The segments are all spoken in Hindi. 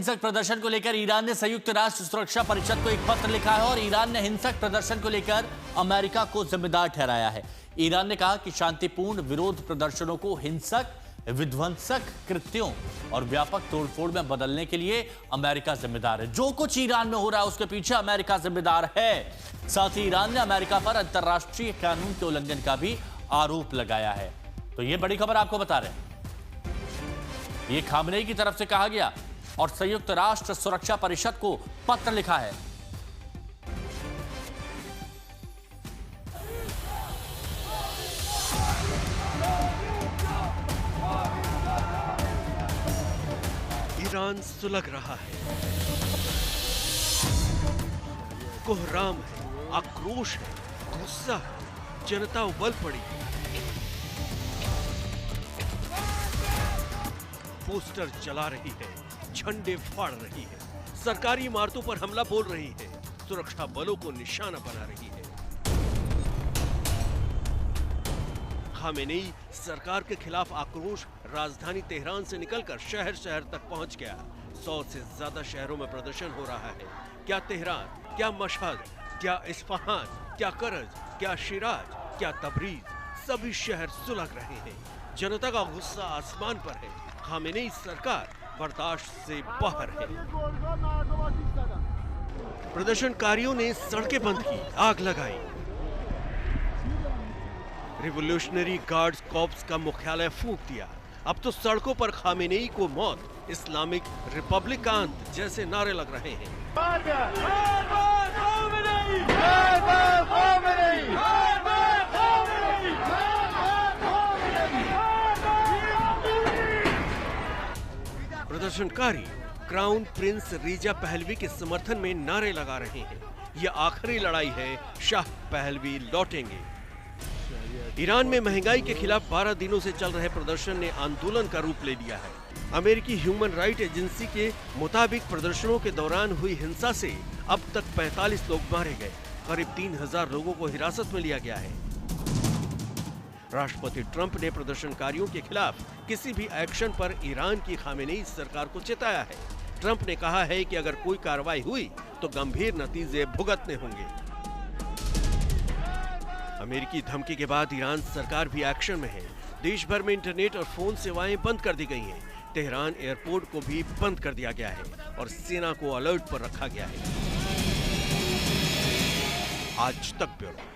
हिंसक प्रदर्शन को लेकर ईरान ने संयुक्त राष्ट्र सुरक्षा परिषद को एक पत्र लिखा है और ईरान ने हिंसक प्रदर्शन को लेकर अमेरिका को जिम्मेदार ठहराया है। ईरान ने कहा कि शांतिपूर्ण विरोध प्रदर्शनों को हिंसक, विध्वंसक कृत्यों और व्यापक तोड़फोड़ में बदलने के लिए अमेरिका जिम्मेदार है। जो कुछ ईरान में हो रहा है उसके पीछे अमेरिका जिम्मेदार है। साथ ही ईरान ने अमेरिका पर अंतर्राष्ट्रीय कानून के उल्लंघन का भी आरोप लगाया है। तो यह बड़ी खबर आपको बता रहे हैं। ये खामनेई की तरफ से कहा गया और संयुक्त राष्ट्र सुरक्षा परिषद को पत्र लिखा है। ईरान सुलग रहा है, कोहराम है, आक्रोश है, गुस्सा है, जनता उबल पड़ी है। पोस्टर जला रही है, झंडे फाड़ रही है, सरकारी इमारतों पर हमला बोल रही है, सुरक्षा बलों को निशाना बना रही है। खामेनेई सरकार के खिलाफ आक्रोश राजधानी तेहरान से निकलकर शहर शहर तक पहुंच गया। 100 से ज्यादा शहरों में प्रदर्शन हो रहा है। क्या तेहरान, क्या मशहद, क्या इस्फहान, क्या करज, क्या शिराज, क्या तबरीज, सभी शहर सुलग रहे हैं। जनता का गुस्सा आसमान पर है। खामेनेई सरकार बर्दाश्त से बाहर है। प्रदर्शनकारियों ने सड़कें बंद की, आग लगाई। रिवोल्यूशनरी गार्ड्स कॉर्प्स का मुख्यालय फूंक दिया। अब तो सड़कों पर खामेनेई को मौत, इस्लामिक रिपब्लिक का अंत जैसे नारे लग रहे हैं। प्रदर्शनकारी क्राउन प्रिंस रिजा पहलवी के समर्थन में नारे लगा रहे हैं। यह आखिरी लड़ाई है, शाह पहलवी लौटेंगे। ईरान में महंगाई के खिलाफ 12 दिनों से चल रहे प्रदर्शन ने आंदोलन का रूप ले लिया है। अमेरिकी ह्यूमन राइट एजेंसी के मुताबिक प्रदर्शनों के दौरान हुई हिंसा से अब तक 45 लोग मारे गए। करीब 3000 लोगों को हिरासत में लिया गया है। राष्ट्रपति ट्रंप ने प्रदर्शनकारियों के खिलाफ किसी भी एक्शन पर ईरान की खामेनेई सरकार को चेताया है। ट्रंप ने कहा है कि अगर कोई कार्रवाई हुई तो गंभीर नतीजे भुगतने होंगे। अमेरिकी धमकी के बाद ईरान सरकार भी एक्शन में है। देश भर में इंटरनेट और फोन सेवाएं बंद कर दी गई हैं। तेहरान एयरपोर्ट को भी बंद कर दिया गया है और सेना को अलर्ट पर रखा गया है। आज तक ब्यूरो।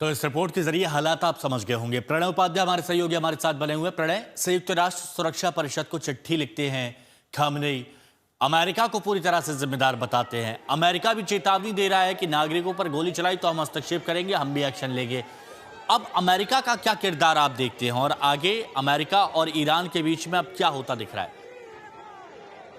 तो इस रिपोर्ट के जरिए हालात आप समझ गए होंगे। प्रणय उपाध्याय हमारे सहयोगी हमारे साथ बने हुए। प्रणय, संयुक्त राष्ट्र सुरक्षा परिषद को चिट्ठी लिखते हैं खामनेई, अमेरिका को पूरी तरह से जिम्मेदार बताते हैं। अमेरिका भी चेतावनी दे रहा है कि नागरिकों पर गोली चलाई तो हम हस्तक्षेप करेंगे, हम भी एक्शन लेंगे। अब अमेरिका का क्या किरदार आप देखते हैं और आगे अमेरिका और ईरान के बीच में अब क्या होता दिख रहा है?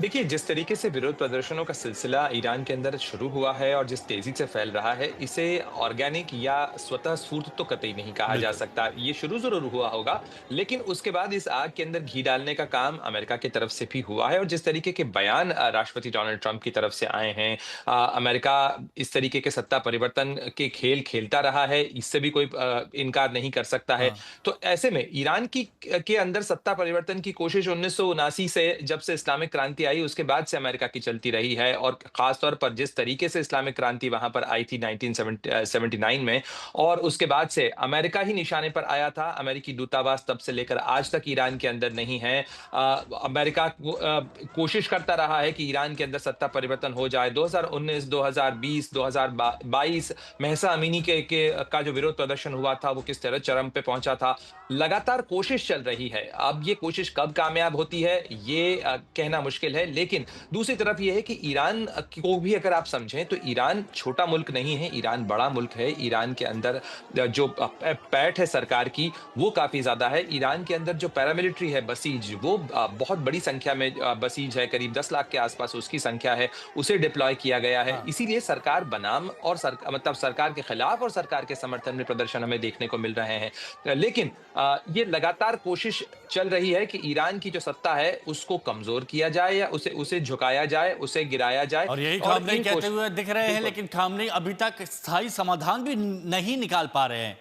देखिए, जिस तरीके से विरोध प्रदर्शनों का सिलसिला ईरान के अंदर शुरू हुआ है और जिस तेजी से फैल रहा है, इसे ऑर्गेनिक या स्वतः स्फूर्त तो कतई नहीं कहा जा सकता। ये शुरू जरूर हुआ होगा, लेकिन उसके बाद इस आग के अंदर घी डालने का काम अमेरिका की तरफ से भी हुआ है। और जिस तरीके के बयान राष्ट्रपति डोनाल्ड ट्रंप की तरफ से आए हैं, अमेरिका इस तरीके के सत्ता परिवर्तन के खेल खेलता रहा है, इससे भी कोई इनकार नहीं कर सकता है। तो ऐसे में ईरान के अंदर सत्ता परिवर्तन की कोशिश 1979 से, जब से इस्लामिक क्रांति आई, उसके बाद से अमेरिका की चलती रही है। और खास तौर पर जिस तरीके से इस्लामिक क्रांति वहां पर आई थी 1979 में, और उसके बाद से अमेरिका ही निशाने पर आया था। अमेरिकी दूतावास तब से लेकर आज तक ईरान के अंदर नहीं है। अमेरिका कोशिश करता रहा है कि ईरान के अंदर सत्ता परिवर्तन हो जाए। 2019, 2020, 2022 महसा अमीनी का जो विरोध प्रदर्शन हुआ था, वो किस तरह चरम पे पहुंचा था। लगातार कोशिश चल रही है। अब ये कोशिश कब कामयाब होती है, ये कहना मुश्किल है। लेकिन दूसरी तरफ यह है कि ईरान को भी अगर आप समझें तो ईरान छोटा मुल्क नहीं है, ईरान बड़ा मुल्क है। ईरान के अंदर जो पैठ है सरकार की, वो काफी ज्यादा है। ईरान के अंदर जो पैरामिलिट्री है, बसीज, वो बहुत बड़ी संख्या में बसीज है, करीब 10 लाख के आसपास उसकी संख्या है। उसे डिप्लॉय किया गया है। इसीलिए सरकार बनाम और मतलब सरकार के खिलाफ और सरकार के समर्थन में प्रदर्शन हमें देखने को मिल रहे हैं। लेकिन ये लगातार कोशिश चल रही है कि ईरान की जो सत्ता है उसको कमजोर किया जाए या उसे झुकाया जाए, उसे गिराया जाए। और यही खामनेई कहते हुए दिख रहे हैं, लेकिन खामनेई अभी तक स्थायी समाधान भी नहीं निकाल पा रहे हैं।